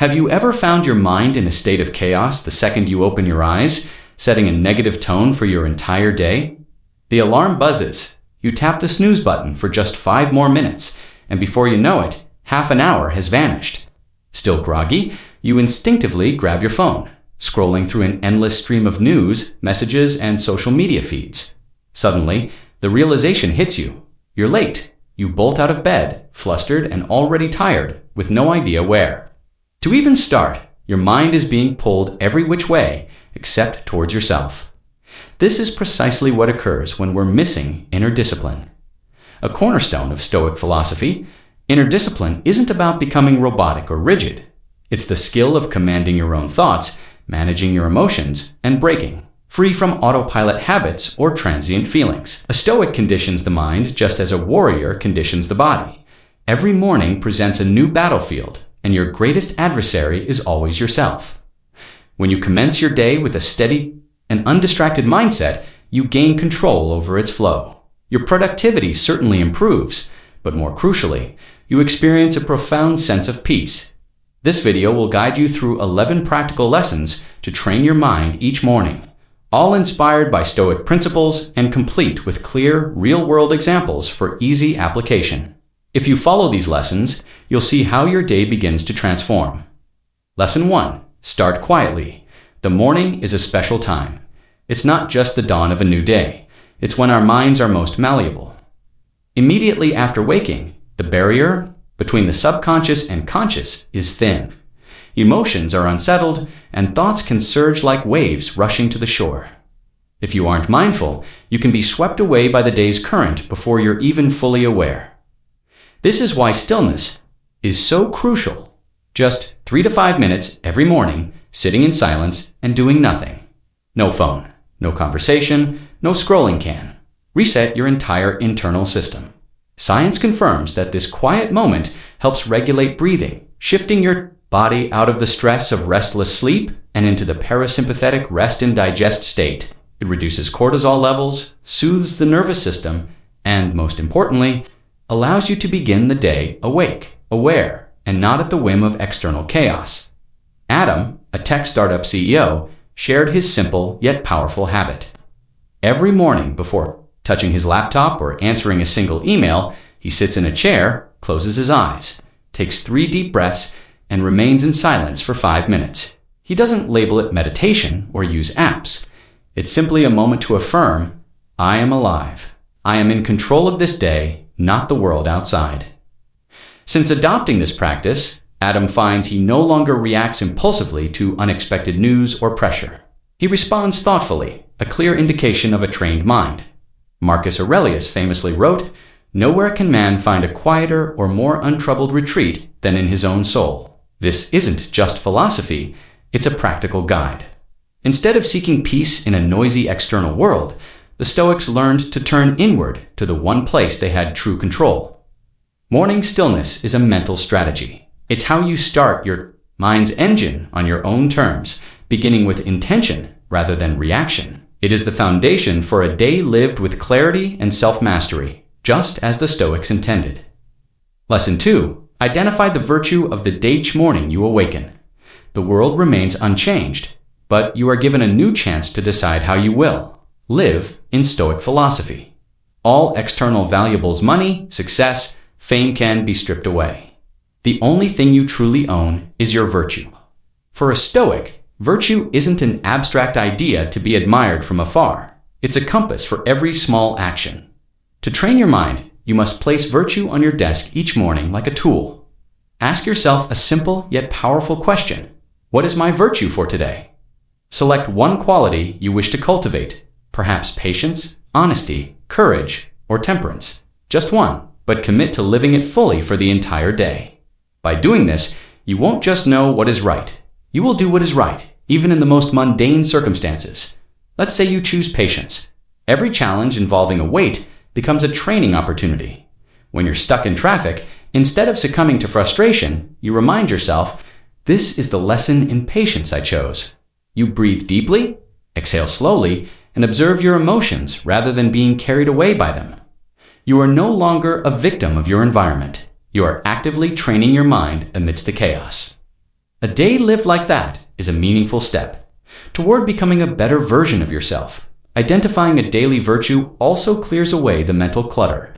Have you ever found your mind in a state of chaos the second you open your eyes, setting a negative tone for your entire day? The alarm buzzes. You tap the snooze button for just 5 more minutes, and before you know it, half an hour has vanished. Still groggy, you instinctively grab your phone, scrolling through an endless stream of news, messages, and social media feeds. Suddenly, the realization hits you. You're late. You bolt out of bed, flustered and already tired, with no idea where. To even start, your mind is being pulled every which way except towards yourself. This is precisely what occurs when we're missing inner discipline. A cornerstone of Stoic philosophy, inner discipline isn't about becoming robotic or rigid. It's the skill of commanding your own thoughts, managing your emotions, and breaking free from autopilot habits or transient feelings. A Stoic conditions the mind just as a warrior conditions the body. Every morning presents a new battlefield, and your greatest adversary is always yourself. When you commence your day with a steady and undistracted mindset, you gain control over its flow. Your productivity certainly improves, but more crucially, you experience a profound sense of peace. This video will guide you through 11 practical lessons to train your mind each morning, all inspired by Stoic principles and complete with clear, real-world examples for easy application. If you follow these lessons, you'll see how your day begins to transform. Lesson 1. Start quietly. The morning is a special time. It's not just the dawn of a new day. It's when our minds are most malleable. Immediately after waking, the barrier between the subconscious and conscious is thin. Emotions are unsettled, and thoughts can surge like waves rushing to the shore. If you aren't mindful, you can be swept away by the day's current before you're even fully aware. This is why stillness is so crucial. Just 3 to 5 minutes every morning, sitting in silence and doing nothing. No phone, no conversation, no scrolling can. Reset your entire internal system. Science confirms that this quiet moment helps regulate breathing, shifting your body out of the stress of restless sleep and into the parasympathetic rest and digest state. It reduces cortisol levels, soothes the nervous system, and most importantly, allows you to begin the day awake, aware, and not at the whim of external chaos. Adam, a tech startup CEO, shared his simple yet powerful habit. Every morning before touching his laptop or answering a single email, he sits in a chair, closes his eyes, takes 3 deep breaths, and remains in silence for 5 minutes. He doesn't label it meditation or use apps. It's simply a moment to affirm, I am alive. I am in control of this day, not the world outside. Since adopting this practice, Adam finds he no longer reacts impulsively to unexpected news or pressure. He responds thoughtfully, a clear indication of a trained mind. Marcus Aurelius famously wrote, "Nowhere can man find a quieter or more untroubled retreat than in his own soul." This isn't just philosophy, it's a practical guide. Instead of seeking peace in a noisy external world, the Stoics learned to turn inward to the one place they had true control. Morning stillness is a mental strategy. It's how you start your mind's engine on your own terms, beginning with intention rather than reaction. It is the foundation for a day lived with clarity and self-mastery, just as the Stoics intended. Lesson 2. Identify the virtue of the day each morning you awaken. The world remains unchanged, but you are given a new chance to decide how you will live in Stoic philosophy. All external valuables, money, success, fame can be stripped away. The only thing you truly own is your virtue. For a Stoic, virtue isn't an abstract idea to be admired from afar. It's a compass for every small action. To train your mind, you must place virtue on your desk each morning like a tool. Ask yourself a simple yet powerful question. What is my virtue for today? Select one quality you wish to cultivate, perhaps patience, honesty, courage, or temperance. Just one, but commit to living it fully for the entire day. By doing this, you won't just know what is right. You will do what is right, even in the most mundane circumstances. Let's say you choose patience. Every challenge involving a wait becomes a training opportunity. When you're stuck in traffic, instead of succumbing to frustration, you remind yourself, this is the lesson in patience I chose. You breathe deeply, exhale slowly, and observe your emotions rather than being carried away by them. You are no longer a victim of your environment. You are actively training your mind amidst the chaos. A day lived like that is a meaningful step toward becoming a better version of yourself. Identifying a daily virtue also clears away the mental clutter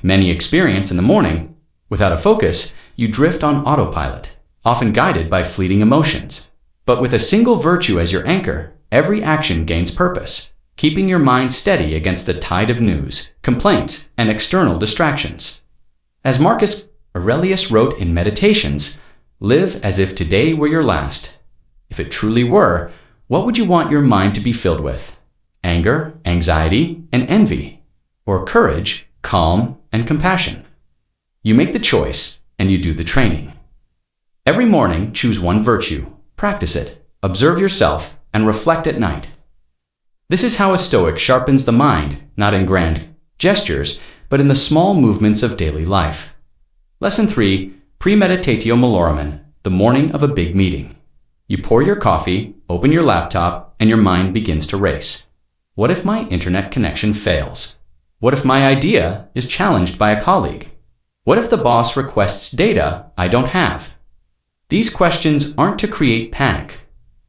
many experience in the morning. Without a focus, you drift on autopilot, often guided by fleeting emotions. But with a single virtue as your anchor, every action gains purpose, keeping your mind steady against the tide of news, complaints, and external distractions. As Marcus Aurelius wrote in Meditations, live as if today were your last. If it truly were, what would you want your mind to be filled with? Anger, anxiety, and envy? Or courage, calm, and compassion? You make the choice, and you do the training. Every morning, choose one virtue, practice it, observe yourself, and reflect at night. This is how a Stoic sharpens the mind, not in grand gestures, but in the small movements of daily life. Lesson 3. Premeditatio malorum, the morning of a big meeting. You pour your coffee, open your laptop, and your mind begins to race. What if my internet connection fails? What if my idea is challenged by a colleague? What if the boss requests data I don't have? These questions aren't to create panic.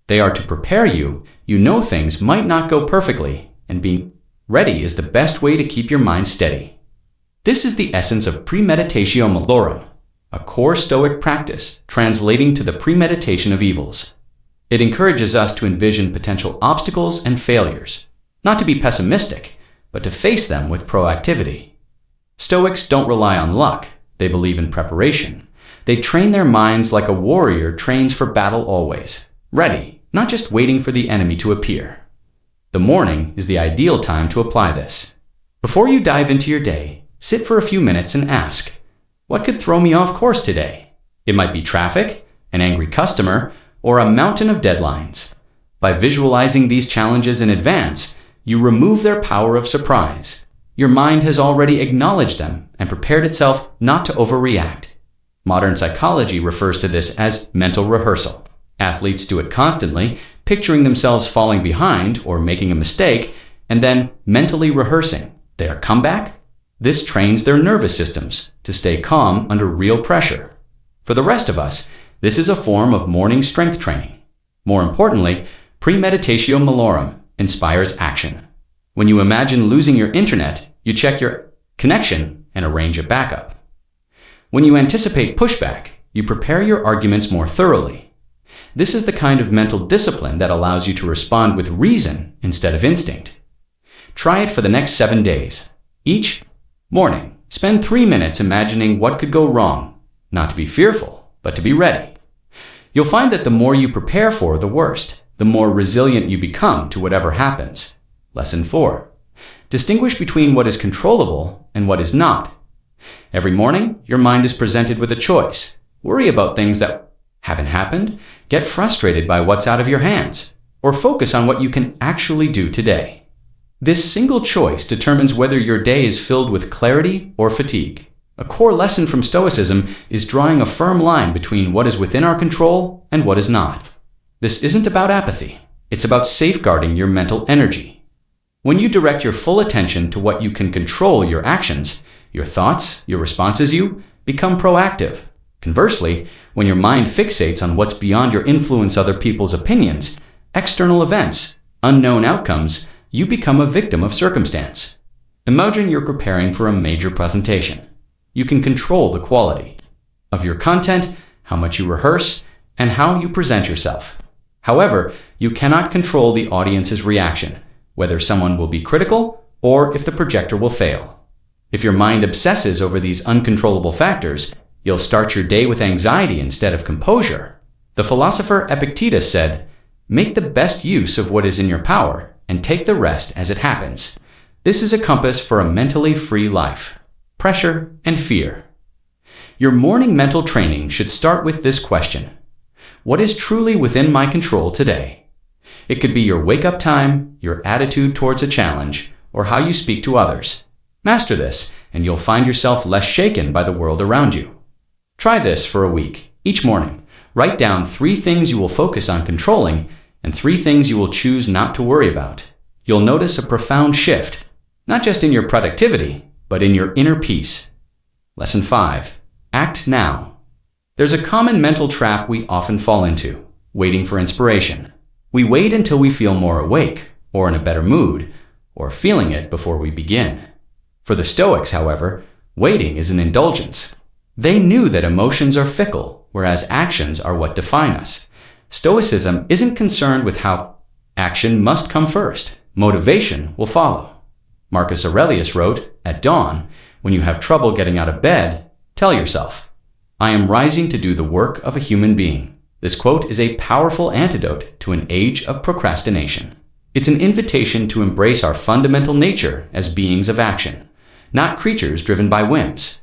They are to prepare you. You know things might not go perfectly, and being ready is the best way to keep your mind steady. This is the essence of premeditatio malorum, a core Stoic practice translating to the premeditation of evils. It encourages us to envision potential obstacles and failures, not to be pessimistic, but to face them with proactivity. Stoics don't rely on luck. They believe in preparation. They train their minds like a warrior trains for battle always, ready, not just waiting for the enemy to appear. The morning is the ideal time to apply this. Before you dive into your day, sit for a few minutes and ask, what could throw me off course today? It might be traffic, an angry customer, or a mountain of deadlines. By visualizing these challenges in advance, you remove their power of surprise. Your mind has already acknowledged them and prepared itself not to overreact. Modern psychology refers to this as mental rehearsal. Athletes do it constantly, picturing themselves falling behind or making a mistake, and then mentally rehearsing their comeback. This trains their nervous systems to stay calm under real pressure. For the rest of us, this is a form of morning strength training. More importantly, premeditatio malorum inspires action. When you imagine losing your internet, you check your connection and arrange a backup. When you anticipate pushback, you prepare your arguments more thoroughly. This is the kind of mental discipline that allows you to respond with reason instead of instinct. Try it for the next 7 days. Each morning, spend 3 minutes imagining what could go wrong, not to be fearful, but to be ready. You'll find that the more you prepare for the worst, the more resilient you become to whatever happens. Lesson 4. Distinguish between what is controllable and what is not. Every morning, your mind is presented with a choice. Worry about things that haven't happened, get frustrated by what's out of your hands, or focus on what you can actually do today. This single choice determines whether your day is filled with clarity or fatigue. A core lesson from Stoicism is drawing a firm line between what is within our control and what is not. This isn't about apathy. It's about safeguarding your mental energy. When you direct your full attention to what you can control, your actions, your thoughts, your responses, you become proactive. Conversely, when your mind fixates on what's beyond your influence, other people's opinions, external events, unknown outcomes, you become a victim of circumstance. Imagine you're preparing for a major presentation. You can control the quality of your content, how much you rehearse, and how you present yourself. However, you cannot control the audience's reaction, whether someone will be critical or if the projector will fail. If your mind obsesses over these uncontrollable factors, you'll start your day with anxiety instead of composure. The philosopher Epictetus said, "Make the best use of what is in your power and take the rest as it happens." This is a compass for a mentally free life. Pressure and fear. Your morning mental training should start with this question: what is truly within my control today? It could be your wake-up time, your attitude towards a challenge, or how you speak to others. Master this, and you'll find yourself less shaken by the world around you. Try this for a week. Each morning, write down 3 things you will focus on controlling and 3 things you will choose not to worry about. You'll notice a profound shift, not just in your productivity, but in your inner peace. Lesson 5. Act now. There's a common mental trap we often fall into: waiting for inspiration. We wait until we feel more awake, or in a better mood, or feeling it before we begin. For the Stoics, however, waiting is an indulgence. They knew that emotions are fickle, whereas actions are what define us. Stoicism isn't concerned with how action must come first. Motivation will follow. Marcus Aurelius wrote, "At dawn, when you have trouble getting out of bed, tell yourself, 'I am rising to do the work of a human being.'" This quote is a powerful antidote to an age of procrastination. It's an invitation to embrace our fundamental nature as beings of action, not creatures driven by whims.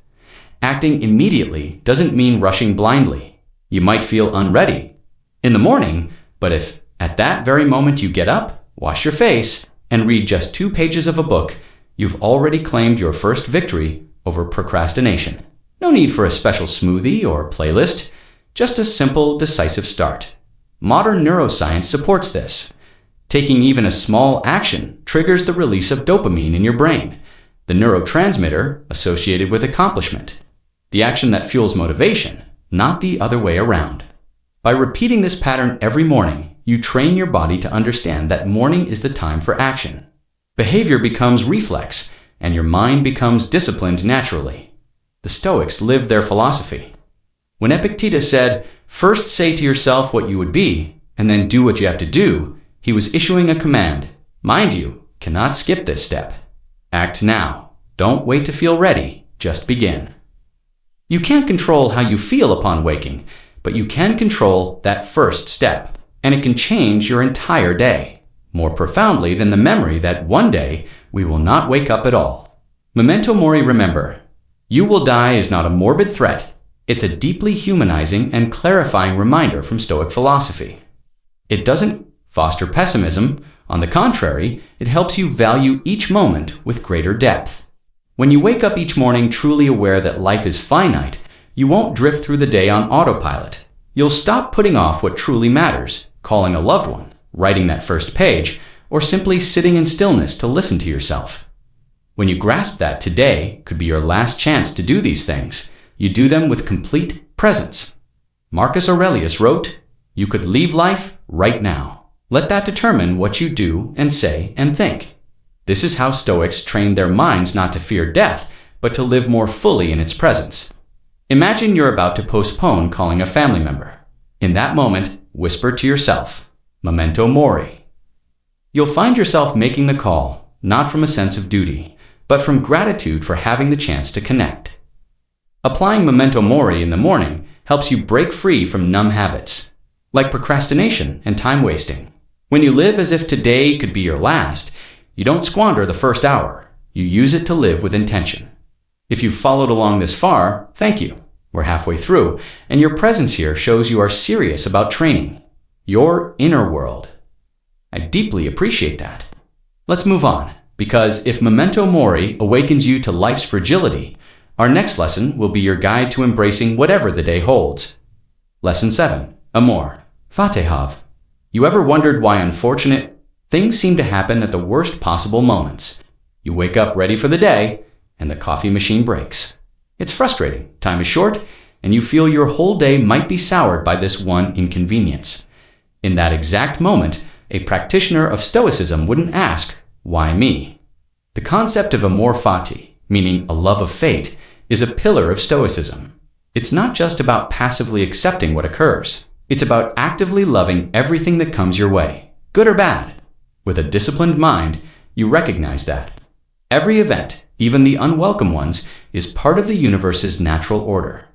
Acting immediately doesn't mean rushing blindly. You might feel unready in the morning, but if at that very moment you get up, wash your face, and read just 2 pages of a book, you've already claimed your first victory over procrastination. No need for a special smoothie or playlist, just a simple, decisive start. Modern neuroscience supports this. Taking even a small action triggers the release of dopamine in your brain, the neurotransmitter associated with accomplishment. The action that fuels motivation, not the other way around. By repeating this pattern every morning, you train your body to understand that morning is the time for action. Behavior becomes reflex, and your mind becomes disciplined naturally. The Stoics lived their philosophy. When Epictetus said, "First say to yourself what you would be, and then do what you have to do," he was issuing a command. Mind you, cannot skip this step. Act now. Don't wait to feel ready. Just begin. You can't control how you feel upon waking, but you can control that first step, and it can change your entire day, more profoundly than the memory that one day we will not wake up at all. Memento mori, remember. You will die is not a morbid threat. It's a deeply humanizing and clarifying reminder from Stoic philosophy. It doesn't foster pessimism. On the contrary, it helps you value each moment with greater depth. When you wake up each morning truly aware that life is finite, you won't drift through the day on autopilot. You'll stop putting off what truly matters, calling a loved one, writing that first page, or simply sitting in stillness to listen to yourself. When you grasp that today could be your last chance to do these things, you do them with complete presence. Marcus Aurelius wrote, "You could leave life right now." Let that determine what you do and say and think. This is how Stoics trained their minds not to fear death, but to live more fully in its presence. Imagine you're about to postpone calling a family member. In that moment, whisper to yourself, "Memento mori." You'll find yourself making the call, not from a sense of duty, but from gratitude for having the chance to connect. Applying memento mori in the morning helps you break free from numb habits, like procrastination and time wasting. When you live as if today could be your last, you don't squander the first hour. You use it to live with intention. If you've followed along this far, thank you. We're halfway through, and your presence here shows you are serious about training your inner world. I deeply appreciate that. Let's move on, because if memento mori awakens you to life's fragility, our next lesson will be your guide to embracing whatever the day holds. Lesson 7. Amor. Fatehav. You ever wondered why unfortunate things seem to happen at the worst possible moments? You wake up ready for the day, and the coffee machine breaks. It's frustrating, time is short, and you feel your whole day might be soured by this one inconvenience. In that exact moment, a practitioner of Stoicism wouldn't ask, "Why me?" The concept of amor fati, meaning a love of fate, is a pillar of Stoicism. It's not just about passively accepting what occurs. It's about actively loving everything that comes your way, good or bad. With a disciplined mind, you recognize that every event, even the unwelcome ones, is part of the universe's natural order.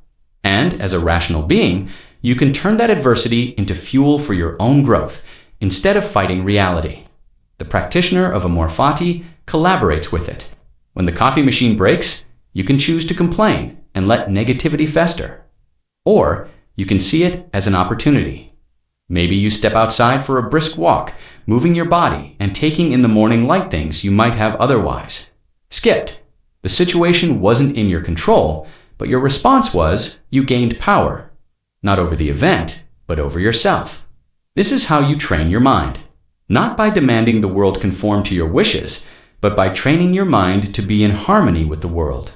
And as a rational being, you can turn that adversity into fuel for your own growth instead of fighting reality. The practitioner of amor fati collaborates with it. When the coffee machine breaks, you can choose to complain and let negativity fester. Or you can see it as an opportunity. Maybe you step outside for a brisk walk, moving your body and taking in the morning light things you might have otherwise skipped. The situation wasn't in your control, but your response was you gained power, not over the event, but over yourself. This is how you train your mind, not by demanding the world conform to your wishes, but by training your mind to be in harmony with the world.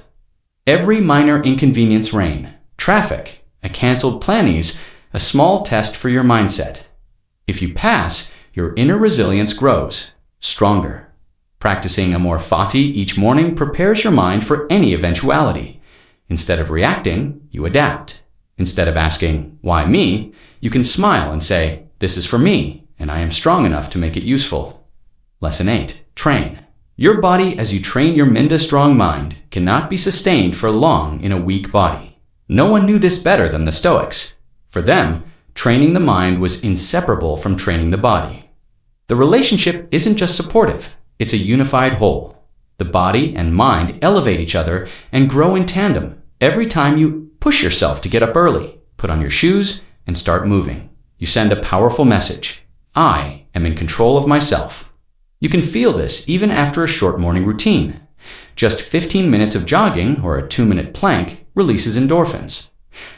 Every minor inconvenience, rain, traffic, a cancelled planning, a small test for your mindset. If you pass, your inner resilience grows, stronger. Practicing amor fati each morning prepares your mind for any eventuality. Instead of reacting, you adapt. Instead of asking, why me, you can smile and say, this is for me, and I am strong enough to make it useful. Lesson 8. Train. Your body as you train your Minda strong mind cannot be sustained for long in a weak body. No one knew this better than the Stoics. For them, training the mind was inseparable from training the body. The relationship isn't just supportive, it's a unified whole. The body and mind elevate each other and grow in tandem every time you push yourself to get up early, put on your shoes, and start moving. You send a powerful message. I am in control of myself. You can feel this even after a short morning routine. Just 15 minutes of jogging or a 2-minute plank releases endorphins,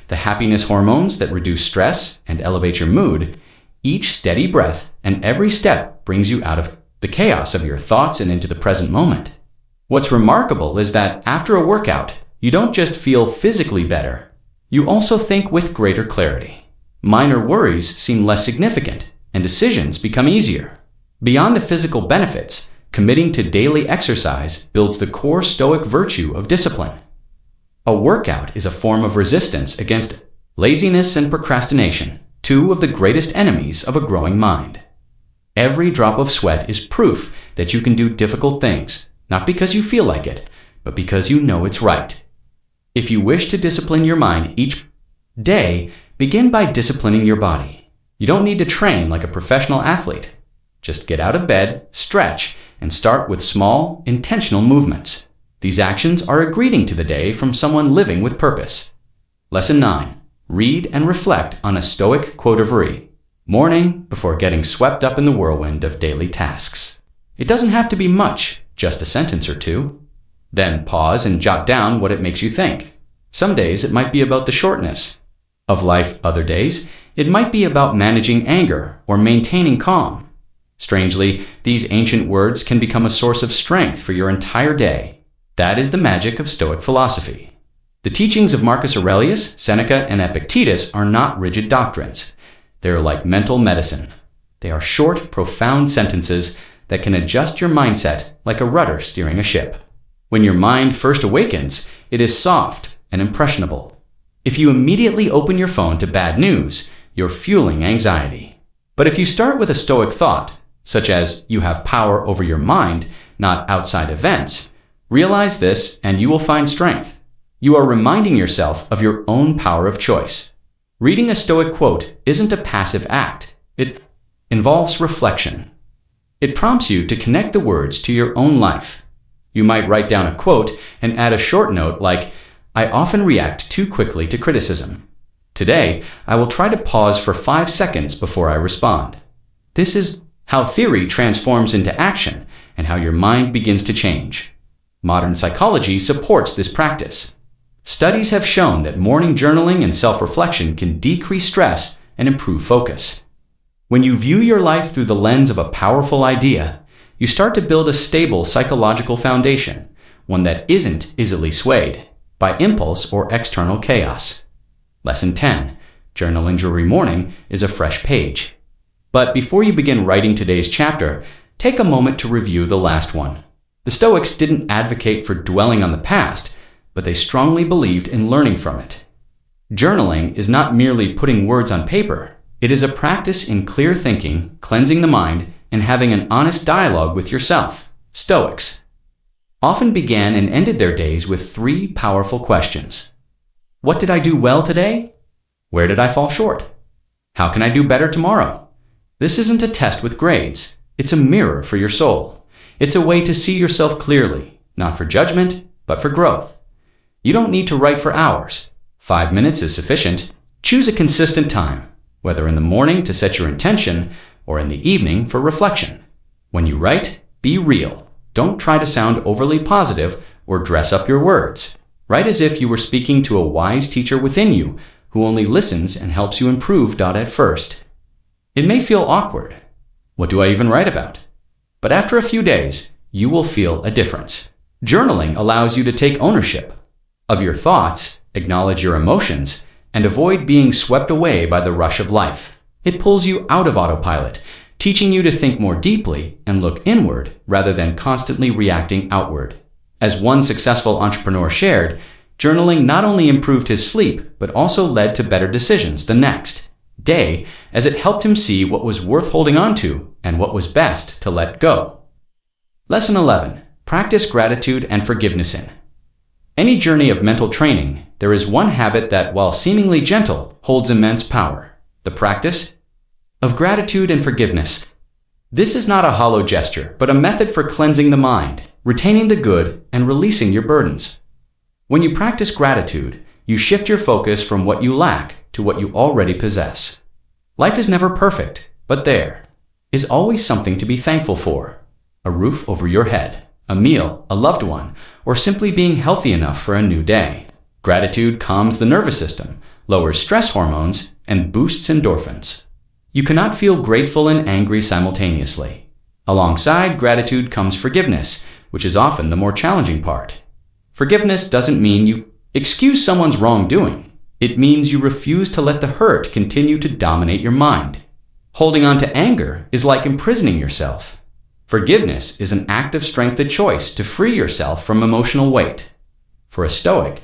the happiness hormones that reduce stress and elevate your mood. Each steady breath and every step brings you out of the chaos of your thoughts and into the present moment. What's remarkable is that after a workout, you don't just feel physically better, you also think with greater clarity. Minor worries seem less significant, and decisions become easier. Beyond the physical benefits, committing to daily exercise builds the core Stoic virtue of discipline. A workout is a form of resistance against laziness and procrastination, two of the greatest enemies of a growing mind. Every drop of sweat is proof that you can do difficult things, not because you feel like it, but because you know it's right. If you wish to discipline your mind each day, begin by disciplining your body. You don't need to train like a professional athlete. Just get out of bed, stretch, and start with small, intentional movements. These actions are a greeting to the day from someone living with purpose. Lesson 9. Read and reflect on a Stoic quote of Ri. Morning before getting swept up in the whirlwind of daily tasks. It doesn't have to be much, just a sentence or two. Then pause and jot down what it makes you think. Some days it might be about the shortness of life, other days it might be about managing anger or maintaining calm. Strangely, these ancient words can become a source of strength for your entire day. That is the magic of Stoic philosophy. The teachings of Marcus Aurelius, Seneca, and Epictetus are not rigid doctrines. They are like mental medicine. They are short, profound sentences that can adjust your mindset like a rudder steering a ship. When your mind first awakens, it is soft and impressionable. If you immediately open your phone to bad news, you're fueling anxiety. But if you start with a Stoic thought, such as you have power over your mind, not outside events, realize this and you will find strength. You are reminding yourself of your own power of choice. Reading a Stoic quote isn't a passive act. It involves reflection. It prompts you to connect the words to your own life. You might write down a quote and add a short note like, I often react too quickly to criticism. Today, I will try to pause for 5 seconds before I respond. This is how theory transforms into action and how your mind begins to change. Modern psychology supports this practice. Studies have shown that morning journaling and self-reflection can decrease stress and improve focus. When you view your life through the lens of a powerful idea, you start to build a stable psychological foundation, one that isn't easily swayed by impulse or external chaos. Lesson 10. Journaling every morning is a fresh page. But before you begin writing today's chapter, take a moment to review the last one. The Stoics didn't advocate for dwelling on the past, but they strongly believed in learning from it. Journaling is not merely putting words on paper. It is a practice in clear thinking, cleansing the mind, and having an honest dialogue with yourself. Stoics often began and ended their days with 3 powerful questions. What did I do well today? Where did I fall short? How can I do better tomorrow? This isn't a test with grades. It's a mirror for your soul. It's a way to see yourself clearly, not for judgment, but for growth. You don't need to write for hours. 5 minutes is sufficient. Choose a consistent time, whether in the morning to set your intention or in the evening for reflection. When you write, be real. Don't try to sound overly positive or dress up your words. Write as if you were speaking to a wise teacher within you who only listens and helps you improve. At first, it may feel awkward. What do I even write about? But after a few days, you will feel a difference. Journaling allows you to take ownership of your thoughts, acknowledge your emotions, and avoid being swept away by the rush of life. It pulls you out of autopilot, teaching you to think more deeply and look inward rather than constantly reacting outward. As one successful entrepreneur shared, journaling not only improved his sleep, but also led to better decisions the next day, as it helped him see what was worth holding on to and what was best to let go. Lesson 11. Practice gratitude and forgiveness in any journey of mental training. There is one habit that, while seemingly gentle, holds immense power: the practice of gratitude and forgiveness. This is not a hollow gesture, but a method for cleansing the mind, retaining the good, and releasing your burdens. When you practice gratitude, you shift your focus from what you lack to what you already possess. Life is never perfect, but there is always something to be thankful for: a roof over your head, a meal, a loved one, or simply being healthy enough for a new day. Gratitude calms the nervous system, lowers stress hormones, and boosts endorphins. You cannot feel grateful and angry simultaneously. Alongside gratitude comes forgiveness, which is often the more challenging part. Forgiveness doesn't mean you excuse someone's wrongdoing. It means you refuse to let the hurt continue to dominate your mind. Holding on to anger is like imprisoning yourself. Forgiveness is an act of strength, a choice to free yourself from emotional weight. For a Stoic,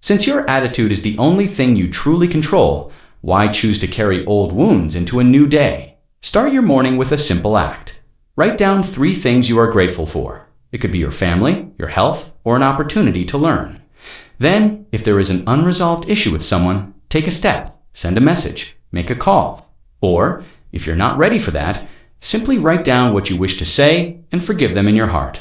since your attitude is the only thing you truly control, why choose to carry old wounds into a new day? Start your morning with a simple act. Write down 3 things you are grateful for. It could be your family, your health, or an opportunity to learn. Then, if there is an unresolved issue with someone, take a step, send a message, make a call. Or, if you're not ready for that, simply write down what you wish to say and forgive them in your heart.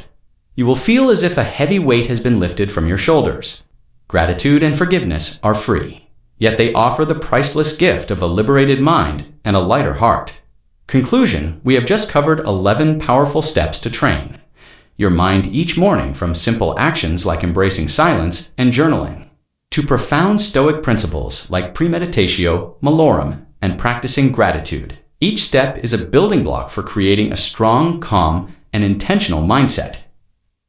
You will feel as if a heavy weight has been lifted from your shoulders. Gratitude and forgiveness are free, yet they offer the priceless gift of a liberated mind and a lighter heart. Conclusion: we have just covered 11 powerful steps to train your mind each morning, from simple actions like embracing silence and journaling, to profound Stoic principles like premeditatio malorum and practicing gratitude. Each step is a building block for creating a strong, calm, and intentional mindset.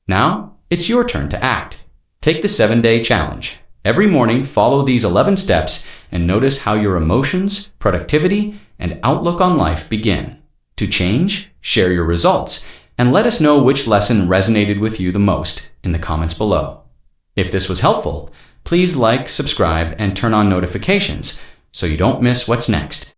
Now, it's your turn to act. Take the 7-day challenge. Every morning, follow these 11 steps and notice how your emotions, productivity, and outlook on life begin to change. Share your results and let us know which lesson resonated with you the most in the comments below. If this was helpful, please like, subscribe, and turn on notifications so you don't miss what's next.